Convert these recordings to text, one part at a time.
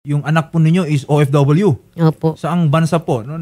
Yung anak po ninyo is OFW. Opo. Saang bansa po? No?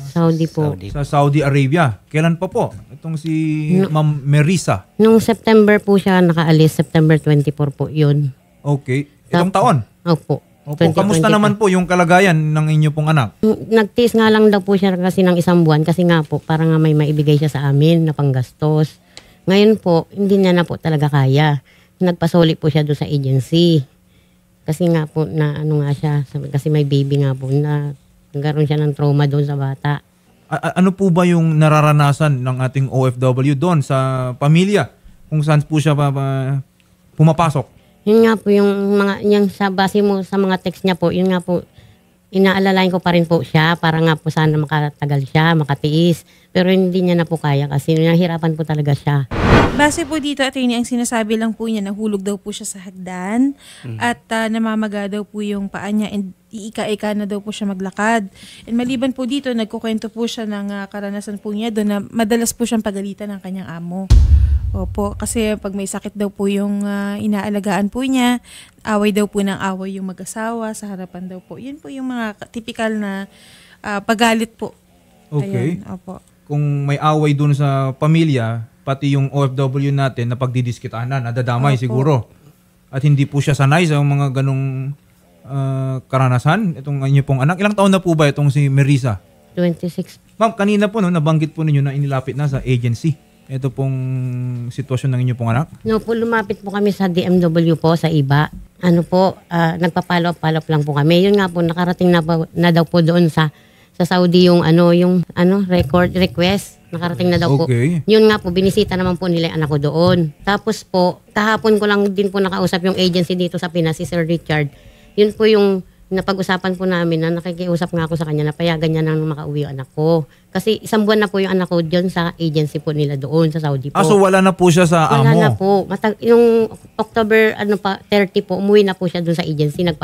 Saudi po. Sa Saudi Arabia. Kailan pa po? Itong si Ma'am Merisa. Nung September po siya nakaalis. September 24 po yun. Okay. Itong taon? Opo. Kamusta naman po yung kalagayan ng inyo pong anak? Nagtiis nga lang daw po siya kasi ng 1 buwan kasi nga po para nga may maibigay siya sa amin na panggastos. Ngayon po, hindi niya na po talaga kaya. Nagpasoli po siya doon sa agency. Kasi nga po na ano nga siya, kasi may baby nga po na nagkaroon siya ng trauma doon sa bata. Ano po ba yung nararanasan ng ating OFW doon sa pamilya? Kung saan po siya pumapasok? Yun nga po yung mga, yung sa base mo sa mga text niya po, yun nga po, inaalalain ko pa rin po siya para nga po sana makatagal siya, makatiis. Pero hindi niya na po kaya kasi nahihirapan po talaga siya. Base po dito, attorney, ang sinasabi lang po niya, nahulog daw po siya sa hagdan at namamaga daw po yung paa niya and iika-ika na daw po siya maglakad. And maliban po dito, nagkukwento po siya ng karanasan po niya doon na madalas po siyang pagalitan ng kanyang amo. Opo, kasi pag may sakit daw po yung inaalagaan po niya, away daw po ng away yung mag-asawa sa harapan daw po. Yun po yung mga typical na pagalit po. Okay. Ayan, opo. Kung may away doon sa pamilya, pati yung OFW natin na pagdidiskitahan na, nadadamay siguro. At hindi po siya sanay sa mga ganong karanasan. Itong inyo pong anak. Ilang taon na po ba itong si Merisa? 26. Ma'am, kanina po nabanggit po ninyo na inilapit na sa agency. Ito pong sitwasyon ng inyo pong anak? No po, lumapit po kami sa DMW po, sa iba. Ano po, nagpa-follow up lang po kami. Yun nga po, nakarating na daw po doon sa Saudi yung record request. Nakarating na daw po. Yun nga po, binisita naman po nila yung anak ko doon. Tapos po, kahapon ko lang din po nakausap yung agency dito sa Pinas, si Sir Richard. Yun po yung napag-usapan po namin na nakikiusap nga ako sa kanya na payagan niya nang makauwi yung anak ko. Kasi 1 buwan na po yung anak ko dyan sa agency po nila doon sa Saudi po. So wala na po siya sa amo? Wala na po. Yung October 30 po, umuwi na po siya doon sa agency. Na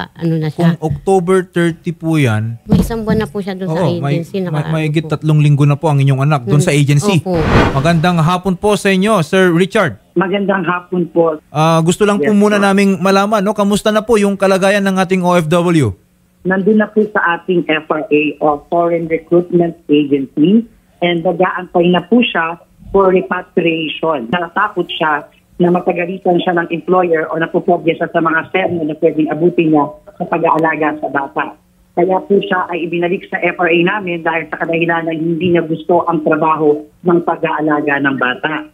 siya. Kung October 30 po yan, may 1 buwan na po siya doon sa agency. May 3 linggo na po ang inyong anak doon sa agency. Opo. Magandang hapon po sa inyo, Sir Richard. Magandang hapon po. Gusto lang po muna naming malaman, kamusta na po yung kalagayan ng ating OFW? Nandun na po sa ating FRA o Foreign Recruitment Agency and nag-aantay na po siya for repatriation. Natatakot siya na matagalitan siya ng employer o napupobya siya sa mga sermo na pwedeng abutin niya sa pag-aalaga sa bata. Kaya po siya ay ibinalik sa FRA namin dahil sa kadahilanan hindi niya gusto ang trabaho ng pag-aalaga ng bata.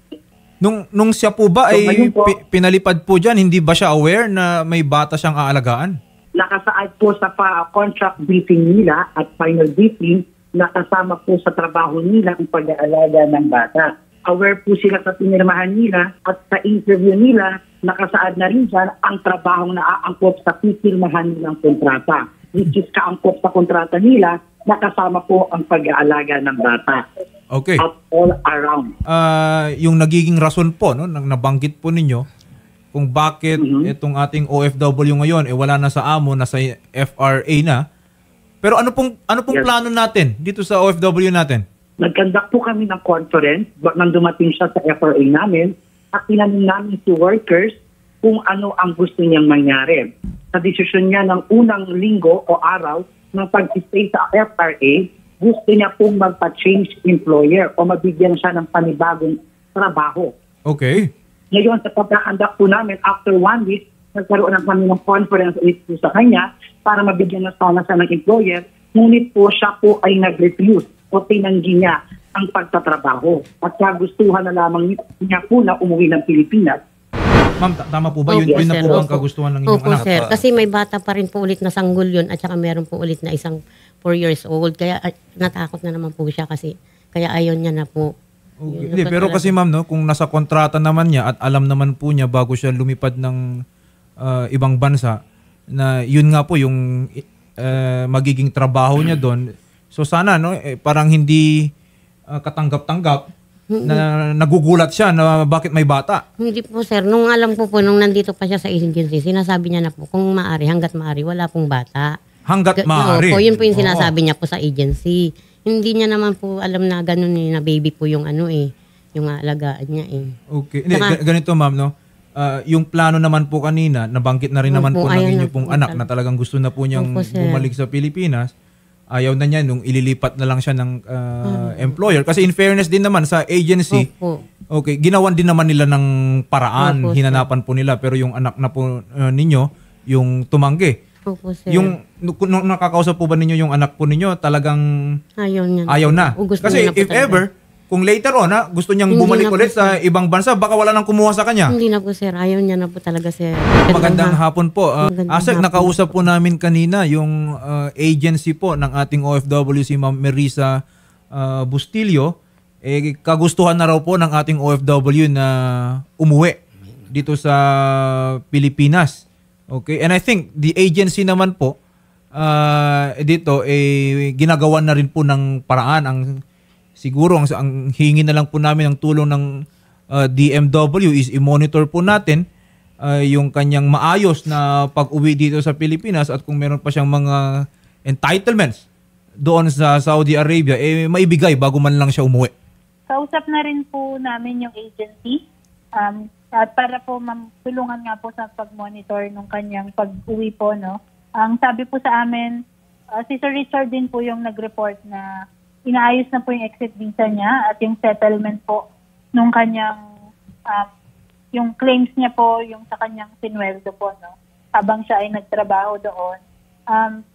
Nung siya po ba ay pinalipad po dyan, hindi ba siya aware na may bata siyang aalagaan? Nakasaad po sa contract briefing nila at final briefing, nakasama po sa trabaho nila ang pag-aalaga ng bata. Aware po sila sa pinirmahan nila at sa interview nila, nakasaad na rin dyan ang trabaho na aangkop sa pinirmahan nilang kontrata. Which is kaangkop sa kontrata nila, nakasama po ang pag-aalaga ng bata. Okay. At all around. Yung nagiging rason po, nang nabanggit po ninyo, kung bakit itong ating OFW ngayon wala na sa amo, nasa FRA na. Pero ano pong plano natin dito sa OFW natin? Nag-conduct po kami ng conference nang dumating siya sa FRA namin at tinanong namin si workers kung ano ang gusto niyang mangyari. Sa desisyon niya ng unang linggo o araw ng pag-stay sa FRA, gusto niya pong magpa-change employer o mabigyan siya ng panibagong trabaho. Okay. Ngayon, sa pagkakandak po namin, after 1 week, nagkaroon ng kami ng conference ulit po sa kanya para mabigyan na sana siya ng employer. Ngunit po siya po ay nag-refuse o tinanggi niya ang pagtatrabaho. At kagustuhan na lamang niya po na umuwi ng Pilipinas. Ma'am, tama po ba? Yun na po ang kagustuhan ng inyong anak? Opo, sir. Kasi may bata pa rin po ulit na sanggol yun at saka meron po ulit na isang 4 years old. Kaya natakot na naman po siya kasi kaya ayaw niya na po. Okay. Hindi, pero kasi ma'am, kung nasa kontrata naman niya at alam naman po niya bago siya lumipad ng ibang bansa na yun nga po yung magiging trabaho niya doon. So sana parang hindi katanggap-tanggap na nagugulat siya na bakit may bata. Hindi po sir, nung alam po nung nandito pa siya sa agency, sinasabi niya na po kung maaari, hanggat maaari, wala pong bata. Hanggat maaari? Opo, yun po yung sinasabi niya po sa agency. Hindi niya naman po alam na gano'n na baby po yung yung alagaan niya Okay. Hindi, ganito ma'am, yung plano naman po kanina, nabanggit na rin naman Opo, po ng ayaw inyo na pong po anak talaga. na talagang gusto na po niyang Opo, sir. bumalik sa Pilipinas. Ayaw na niya nung ililipat na lang siya ng employer. Kasi in fairness din naman sa agency, Opo. okay, ginawan din naman nila ng paraan, Opo, sir. hinanapan po nila. Pero yung anak na po ninyo, yung tumanggi. Opo, sir. Yung nung nakakausap po ba ninyo yung anak po ninyo, talagang ayaw na. O, gusto Kasi niya na po if talaga. ever, kung later on gusto niyang Hindi bumalik na po, ulit sa ibang bansa, baka wala nang kumuha sa kanya. Hindi na po, sir. Ayaw niya na po talaga, sir. Magandang hapon po. Magandang Asek, hapon. nakausap po namin kanina yung agency po ng ating OFW, si Ma'am Marisa Bustillo. Kagustuhan na raw po ng ating OFW na umuwi dito sa Pilipinas. Okay? And I think the agency naman po dito ginagawa na rin po ng paraan. Siguro ang hingi na lang po namin ng tulong ng DMW is i-monitor po natin yung kanyang maayos na pag-uwi dito sa Pilipinas at kung meron pa siyang mga entitlements doon sa Saudi Arabia, maibigay bago man lang siya umuwi. Kausap na rin po namin yung agency at para po tulungan nga po sa pag-monitor ng kanyang pag-uwi po. No? Ang sabi po sa amin, si Sir Richard din po yung nag-report na inaayos na po yung exit visa niya at yung settlement po nung kanyang yung claims niya po yung sa kanyang sinweldo po no habang siya ay nagtrabaho doon.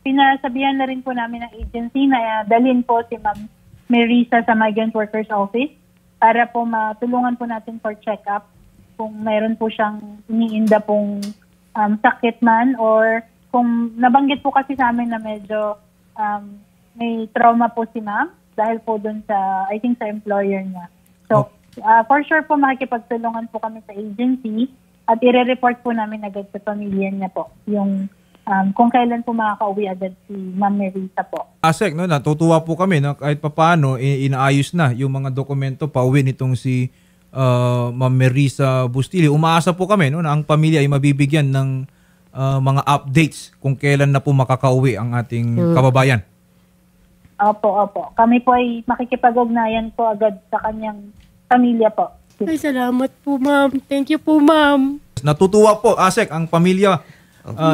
Pinasabihan na rin po namin ng agency na dalhin po si Ma'am Marisa sa Migrant Workers Office para po matulungan po natin for check-up kung mayroon po siyang iniinda pong sakit man or kung nabanggit po kasi sa amin na medyo may trauma po si Ma'am dahil po doon sa, I think sa employer niya. So, for sure po makikipagtulungan po kami sa agency at i-report po namin agad sa pamilya niya po yung kung kailan po makakauwi agad si Ma'am Marisa po. Asek, no, natutuwa po kami na kahit papaano inaayos na yung mga dokumento pauwi nitong si Ma'am Marisa Bustillo. Umaasa po kami no, na ang pamilya ay mabibigyan ng mga updates kung kailan na po makakauwi ang ating kababayan. Opo. Kami po ay makikipag-ugnayan po agad sa kanyang pamilya po. Ay, salamat po, ma'am. Thank you po, ma'am. Natutuwa po, Asek, ang pamilya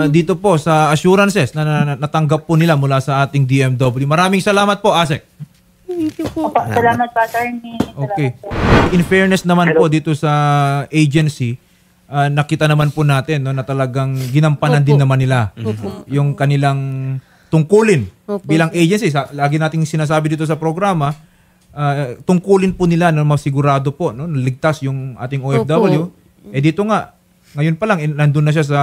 dito po sa assurances na natanggap po nila mula sa ating DMW. Maraming salamat po, Asek. Thank you po. Opo, salamat po, attorney. Okay. Salamat po. In fairness naman po dito sa agency, nakita naman po natin no, na talagang ginampanan din naman nila yung kanilang tungkulin bilang agency. Lagi nating sinasabi dito sa programa, tungkulin po nila na masigurado po no, ligtas yung ating OFW. Dito nga, ngayon pa lang, nandun na siya sa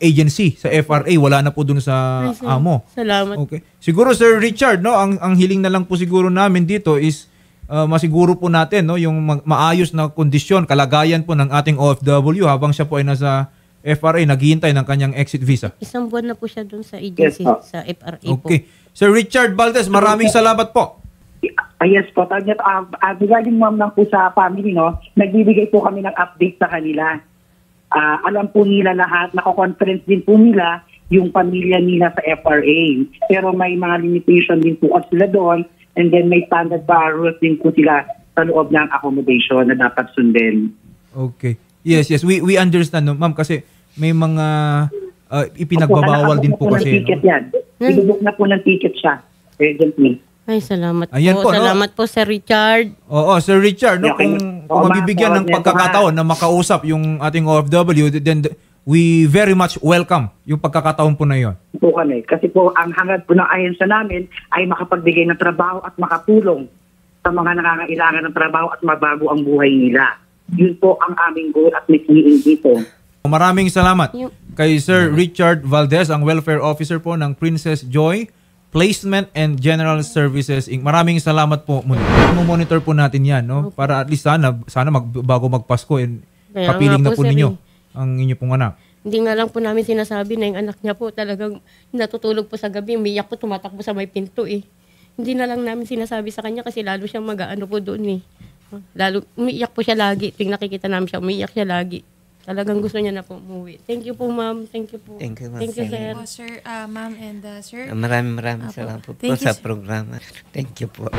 agency, sa FRA. Wala na po dun sa amo. Salamat. Okay. Siguro Sir Richard, no, ang hiling na lang po siguro namin dito is masiguro po natin no, yung maayos na kondisyon, kalagayan po ng ating OFW habang siya po ay nasa FRA, naghihintay ng kanyang exit visa. Isang buwan na po siya doon sa agency, Yes, sa FRA po. Okay. Sir Richard Valdez, maraming salamat po. Yes po. Regarding ma'am lang po sa family, no, nagbibigay po kami ng update sa kanila. Alam po nila lahat, nako-conference din po nila yung pamilya nila sa FRA. Pero may mga limitation din po sila doon and then may standard rules din po sila sa loob ng accommodation na dapat sundin. Okay. Yes. We understand, no, ma'am, kasi may mga ipinagbabawal din po kasi. Ticket yan. Ibubuk na po ng ticket siya. Urgently. Ay, salamat Ayan po, no? Salamat po, Sir Richard. Oo, Sir Richard, no, Yeah, kung mabibigyan ng pagkakataon na makausap yung ating OFW, then we very much welcome yung pagkakataon po na yon. Po kami. Kasi po, ang hangad po ng ahensya namin ay makapagbigay ng trabaho at makatulong sa mga nangangailangan ng trabaho at mabago ang buhay nila. Yun po ang aming goal at mission dito. Maraming salamat kay Sir Richard Valdez, ang welfare officer po ng Princess Joy Placement and General Services Inc. Maraming salamat po muna. Monitor po natin yan, no? Para at least sana bago magpasko, Kaya kapiling nga na po, po sir, ninyo ang inyo pong anak. Hindi nga lang po namin sinasabi na yung anak niya po talagang natutulog po sa gabi, umiyak po, tumatakbo sa may pinto eh. Hindi na lang namin sinasabi sa kanya kasi lalo siyang mag-aano po doon eh. Lalo, umiiyak po siya lagi. Tuwing nakikita namin siya, umiiyak siya lagi. Talagang gusto niya na po umuwi. Thank you po, ma'am. Thank you po. Thank you, ma'am. Thank you, sir. Po, sir, ma'am and sir. Maraming salamat po Thank you, sa sir. programa. Thank you po.